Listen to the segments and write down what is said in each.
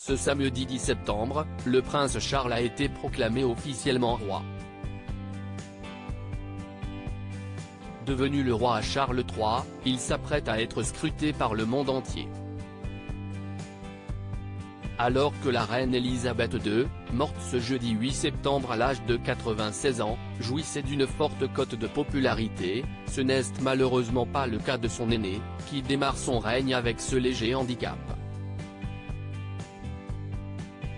Ce samedi 10 septembre, le prince Charles a été proclamé officiellement roi. Devenu le roi Charles III, il s'apprête à être scruté par le monde entier. Alors que la reine Elisabeth II, morte ce jeudi 8 septembre à l'âge de 96 ans, jouissait d'une forte cote de popularité, ce n'est malheureusement pas le cas de son aîné, qui démarre son règne avec ce léger handicap.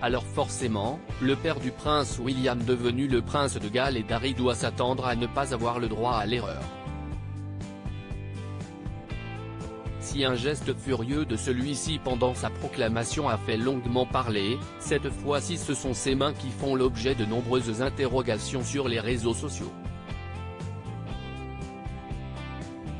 Alors forcément, le père du prince William devenu le prince de Galles et d'Arry doit s'attendre à ne pas avoir le droit à l'erreur. Si un geste furieux de celui-ci pendant sa proclamation a fait longuement parler, cette fois-ci ce sont ses mains qui font l'objet de nombreuses interrogations sur les réseaux sociaux.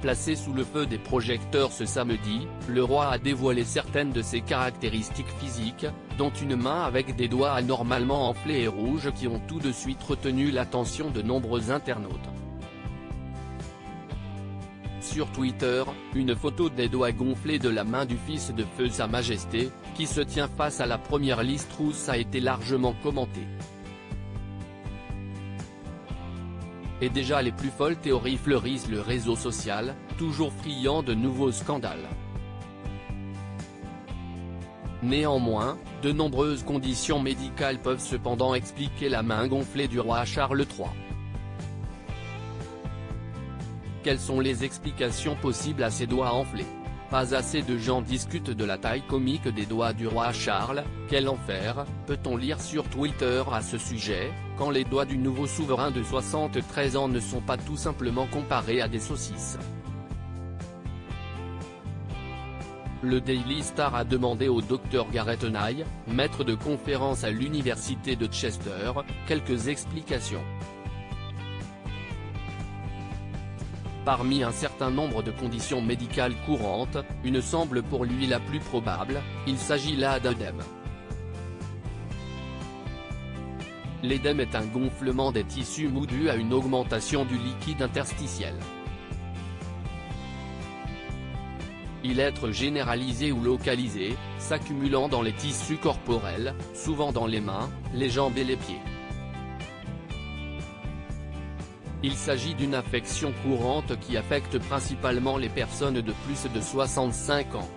Placé sous le feu des projecteurs ce samedi, le roi a dévoilé certaines de ses caractéristiques physiques, dont une main avec des doigts anormalement enflés et rouges qui ont tout de suite retenu l'attention de nombreux internautes. Sur Twitter, une photo des doigts gonflés de la main du fils de feu Sa Majesté, qui se tient face à la première liste rousse a été largement commentée. Et déjà les plus folles théories fleurissent le réseau social, toujours friand de nouveaux scandales. Néanmoins, de nombreuses conditions médicales peuvent cependant expliquer la main gonflée du roi Charles III. Quelles sont les explications possibles à ces doigts enflés? Pas assez de gens discutent de la taille comique des doigts du roi Charles, quel enfer, peut-on lire sur Twitter à ce sujet, quand les doigts du nouveau souverain de 73 ans ne sont pas tout simplement comparés à des saucisses. Le Daily Star a demandé au Dr Gareth Nye, maître de conférence à l'université de Chester, quelques explications. Parmi un certain nombre de conditions médicales courantes, une semble pour lui la plus probable, il s'agit là d'œdème. L'édème est un gonflement des tissus mous dû à une augmentation du liquide interstitiel. Il est généralisé ou localisé, s'accumulant dans les tissus corporels, souvent dans les mains, les jambes et les pieds. Il s'agit d'une affection courante qui affecte principalement les personnes de plus de 65 ans.